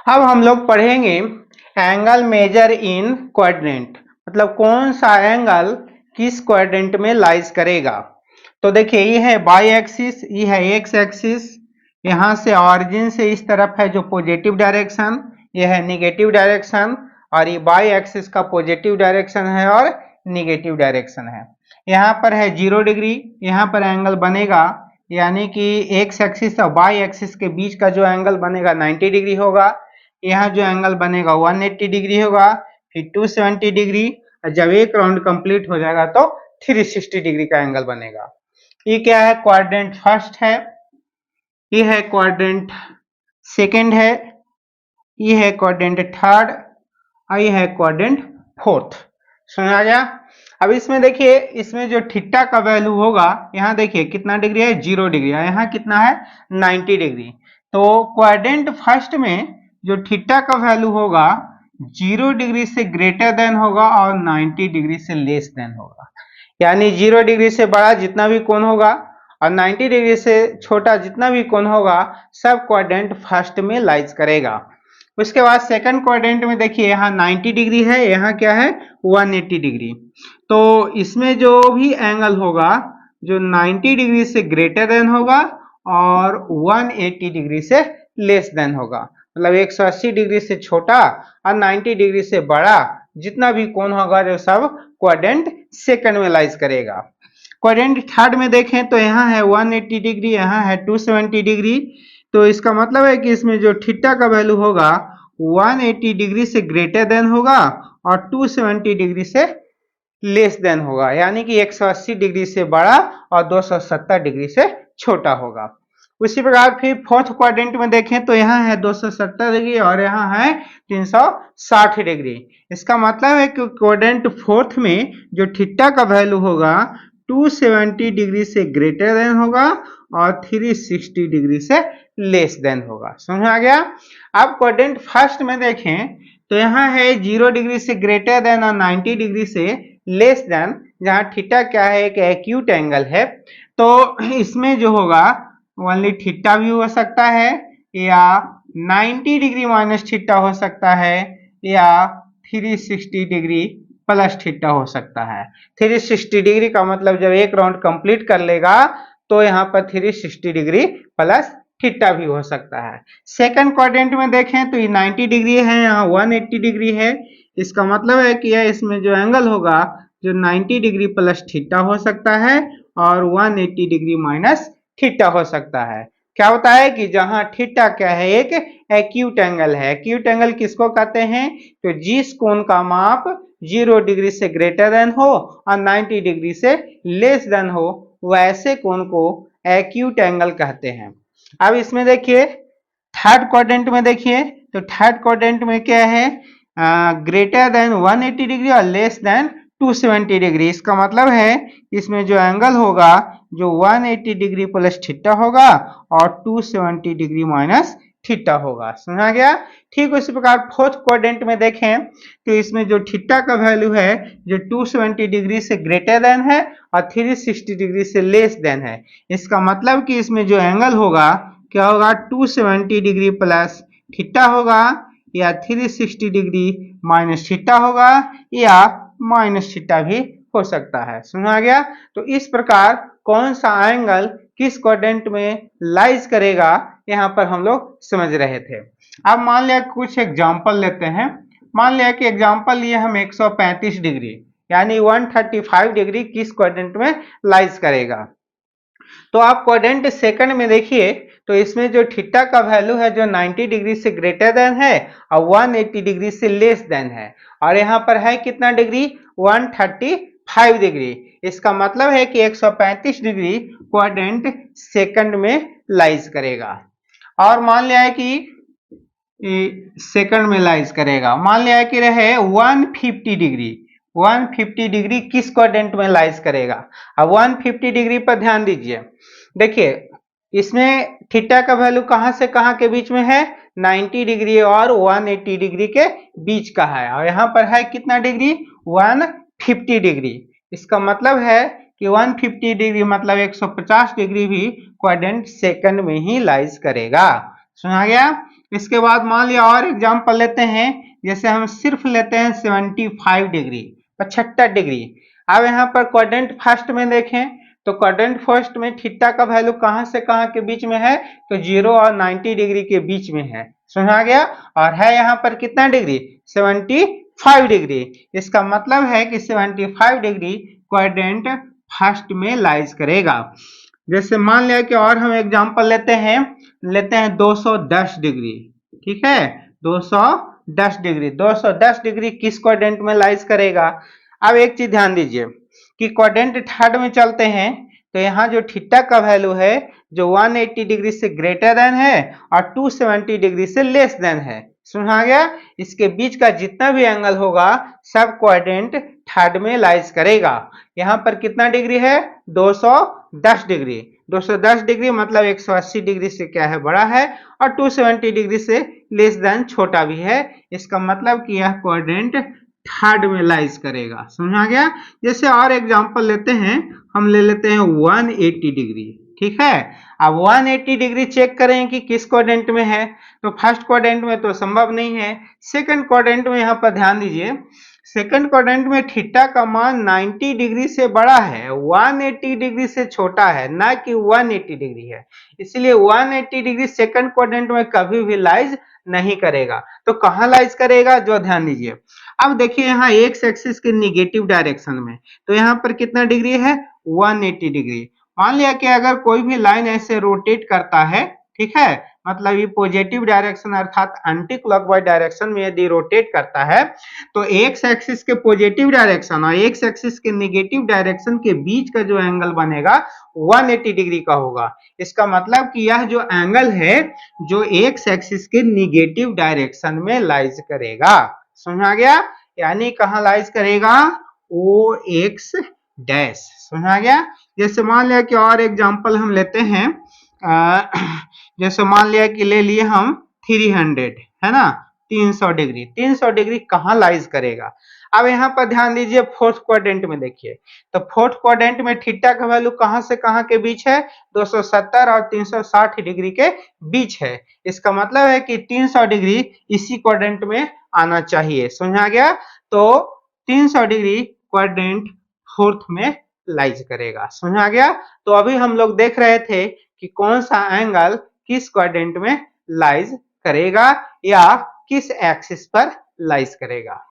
अब हम लोग पढ़ेंगे एंगल मेजर इन क्वाड्रेंट, मतलब कौन सा एंगल किस क्वाड्रेंट में लाइज करेगा। तो देखिए ये है बाई एक्सिस, ये है एक्स एक्सिस, यहाँ से ऑरिजिन से इस तरफ है जो पॉजिटिव डायरेक्शन, ये है निगेटिव डायरेक्शन, और ये बाई एक्सिस का पॉजिटिव डायरेक्शन है और निगेटिव डायरेक्शन है। यहाँ पर है 0 डिग्री, यहाँ पर एंगल बनेगा, यानी कि एक्स एक्सिस और बाई एक्सिस के बीच का जो एंगल बनेगा 90 डिग्री होगा। यहाँ जो एंगल बनेगा 180 डिग्री होगा, फिर 270 डिग्री, और जब एक राउंड कंप्लीट हो जाएगा तो 360 डिग्री का एंगल बनेगा। ये क्या है, क्वाड्रेंट फर्स्ट है, ये है क्वाड्रेंट सेकंड है, ये है क्वाड्रेंट थर्ड, और ये है क्वाड्रेंट फोर्थ। समझ गया। अब इसमें देखिए, इसमें जो थीटा का वैल्यू होगा, यहाँ देखिए कितना डिग्री है, 0 डिग्री, यहाँ कितना है 90 डिग्री। तो क्वाड्रेंट फर्स्ट में जो थीटा का वैल्यू होगा 0 डिग्री से ग्रेटर देन होगा और 90 डिग्री से लेस देन होगा। यानी 0 डिग्री से बड़ा जितना भी कोण होगा और 90 डिग्री से छोटा जितना भी कोण होगा सब क्वाड्रेंट फर्स्ट में लाइज करेगा। उसके बाद सेकंड क्वाड्रेंट में देखिए, यहाँ 90 डिग्री है, यहाँ क्या है 180 डिग्री। तो इसमें जो भी एंगल होगा जो 90 डिग्री से ग्रेटर देन होगा और 180 डिग्री से लेस देन होगा, मतलब 180 डिग्री से छोटा और 90 डिग्री से बड़ा जितना भी कोण होगा जो सब क्वाड्रेंट सेकंड में लाइज करेगा। क्वाड्रेंट थर्ड में देखें तो यहाँ है 180 डिग्री, यहाँ है 270 डिग्री। तो इसका मतलब है कि इसमें जो थीटा का वैल्यू होगा 180 डिग्री से ग्रेटर देन होगा और 270 डिग्री से लेस देन होगा, यानी कि 180 डिग्री से बड़ा और 270 डिग्री से छोटा होगा। उसी प्रकार फिर फोर्थ क्वाड्रेंट में देखें तो यहाँ है 270 डिग्री और यहाँ है 360 डिग्री। इसका मतलब है कि क्वाड्रेंट फोर्थ में जो थीटा का वैल्यू होगा 270 डिग्री से ग्रेटर देन होगा और 360 डिग्री से लेस देन होगा। समझ आ गया। अब क्वाड्रेंट फर्स्ट में देखें तो यहाँ है 0 डिग्री से ग्रेटर देन और 90 डिग्री से लेस देन, जहाँ थीटा क्या है, एक एक्यूट एंगल है। तो इसमें जो होगा ओनली थीटा भी हो सकता है या 90 डिग्री माइनस थीटा हो सकता है या 360 डिग्री प्लस थीटा हो सकता है। 360 डिग्री का मतलब जब एक राउंड कंप्लीट कर लेगा तो यहाँ पर 360 डिग्री प्लस थीटा भी हो सकता है। सेकंड क्वाड्रेंट में देखें तो ये 90 डिग्री है, यहाँ 180 डिग्री है। इसका मतलब है कि इसमें जो एंगल होगा जो 90 डिग्री प्लस थीटा हो सकता है और 180 डिग्री माइनस थीटा हो सकता है। क्या होता है कि जहां थीटा क्या है, एक एक्यूट एंगल है। एक्यूट एंगल किसको कहते हैं, तो जिस कोण का माप 0 डिग्री से ग्रेटर देन हो और 90 डिग्री से लेस देन हो वैसे कोण को एक्यूट एंगल कहते हैं। अब इसमें देखिए थर्ड क्वाड्रेंट में देखिए, तो थर्ड क्वाड्रेंट में क्या है, ग्रेटर देन 180 डिग्री और लेस देन 270 डिग्री। इसका मतलब है इसमें जो एंगल होगा जो 180 डिग्री प्लस थीटा होगा और 270 डिग्री माइनस थीटा होगा। समझा गया। ठीक उसी प्रकार फोर्थ क्वाड्रेंट में देखें तो इसमें जो थीटा का वैल्यू है जो 270 डिग्री से ग्रेटर देन है और 360 डिग्री से लेस देन है। इसका मतलब कि इसमें जो एंगल होगा क्या होगा, 270 डिग्री प्लस थीटा होगा या 360 डिग्री माइनस थीटा होगा या माइनस थीटा भी हो सकता है। समझा गया। तो इस प्रकार कौन सा एंगल किस क्वाड्रेंट में लाइज करेगा यहाँ पर हम लोग समझ रहे थे। अब मान लिया कुछ एग्जांपल लेते हैं। मान लिया कि एग्जांपल लिए हम 135 डिग्री यानी 135 डिग्री किस क्वाड्रेंट में लाइज करेगा। तो आप क्वाड्रेंट सेकंड में देखिए तो इसमें जो थीटा का वैल्यू है जो 90 डिग्री से ग्रेटर देन है और 180 डिग्री से लेस देन है, और यहाँ पर है कितना डिग्री, 135 डिग्री। इसका मतलब है कि 135 डिग्री क्वाड्रेंट सेकंड में लाइज करेगा। और मान लिया है कि सेकंड में लाइज करेगा, मान लिया है कि रहे 150 डिग्री। 150 डिग्री किस क्वाड्रेंट में लाइज करेगा। अब 150 डिग्री पर ध्यान दीजिए। देखिए इसमें थीटा का वैल्यू कहां से कहां के बीच में है, 90 डिग्री और 180 डिग्री के बीच का है, और यहाँ पर है कितना डिग्री, 150 डिग्री। इसका मतलब है कि 150 डिग्री मतलब 150 डिग्री भी क्वाड्रेंट सेकंड में ही लाइज करेगा। सुना गया। इसके बाद मान लिया और एग्जांपल लेते हैं, जैसे हम सिर्फ लेते हैं 75 डिग्री, 75 डिग्री। अब यहाँ पर क्वाड्रेंट फर्स्ट में देखें तो क्वाड्रेंट फर्स्ट में थीटा का वैल्यू कहाँ से कहाँ के बीच में है, तो 0 और 90 डिग्री के बीच में है, समझ आ गया। और है यहाँ पर कितना डिग्री, 75 डिग्री। इसका मतलब है कि 75 डिग्री क्वाड्रेंट फर्स्ट में लाइज करेगा। जैसे मान लिया कि और हम एग्जांपल लेते हैं 210 डिग्री, ठीक है, 210 डिग्री, 210 डिग्री किस क्वाड्रेंट में लाइज करेगा। अब एक चीज ध्यान दीजिए कि क्वाड्रेंट थर्ड में चलते हैं तो यहाँ जो थीटा का वैल्यू है जो 180 डिग्री से ग्रेटर देन है और 270 डिग्री से लेस देन है, समझ आ गया। इसके बीच का जितना भी एंगल होगा सब क्वाड्रेंट थर्ड में लाइज करेगा। यहाँ पर कितना डिग्री है, 210 डिग्री, 210 डिग्री मतलब 180 डिग्री से क्या है, बड़ा है, और 270 डिग्री से लेस देन छोटा भी है। इसका मतलब कि यह क्वाड्रेंट थर्ड में लाइज करेगा, समझ आ गया। जैसे और एग्जांपल लेते हैं, हम ले लेते हैं 180 डिग्री, ठीक है। अब 180 डिग्री चेक करें कि किस क्वाड्रेंट में है, तो फर्स्ट क्वाड्रेंट में तो संभव नहीं है। सेकंड क्वाड्रेंट में यहाँ पर ध्यान दीजिए, सेकंड क्वाड्रेंट में थीटा का मान 90 डिग्री से बड़ा है, 180 डिग्री से छोटा है, ना कि 180 डिग्री है। इसलिए 180 डिग्री सेकंड क्वाड्रेंट में कभी भी लाइज नहीं करेगा। तो कहाँ लाइज करेगा, जो ध्यान दीजिए। अब देखिए यहाँ एक्स एक्सिस के निगेटिव डायरेक्शन में, तो यहाँ पर कितना डिग्री है, 180 डिग्री। मान लिया कि अगर कोई भी लाइन ऐसे रोटेट करता है, ठीक है, मतलब ये पॉजिटिव डायरेक्शन अर्थात एंटी क्लॉकवाइज डायरेक्शन में यदि रोटेट करता है तो एक्स एक्सिस के पॉजिटिव डायरेक्शन और एक्स एक्सिस के नेगेटिव डायरेक्शन के बीच का जो एंगल बनेगा 180 डिग्री का होगा। इसका मतलब कि यह जो एंगल है जो एक्स एक्सिस के निगेटिव डायरेक्शन में लाइज करेगा, समझ आ गया। यानी कहाँ लाइज करेगा, ओ एक्स डैश, समझ आ गया। जैसे मान लिया कि और एग्जांपल हम लेते हैं, जैसे मान लिया कि ले लिए हम 300, है ना, 300 डिग्री, 300 डिग्री कहाँ लाइज करेगा। अब यहाँ पर ध्यान दीजिए फोर्थ क्वाड्रेंट में देखिए, तो फोर्थ क्वाड्रेंट में थीटा का वैल्यू कहाँ से कहाँ के बीच है, 270 और 360 डिग्री के बीच है। इसका मतलब है कि 300 डिग्री इसी क्वाड्रेंट में आना चाहिए, समझ आ गया। तो 300 डिग्री क्वाड्रेंट फोर्थ में लाइज करेगा, समझ आ गया। तो अभी हम लोग देख रहे थे कि कौन सा एंगल किस क्वाड्रेंट में लाइज करेगा या किस एक्सिस पर लाइज करेगा।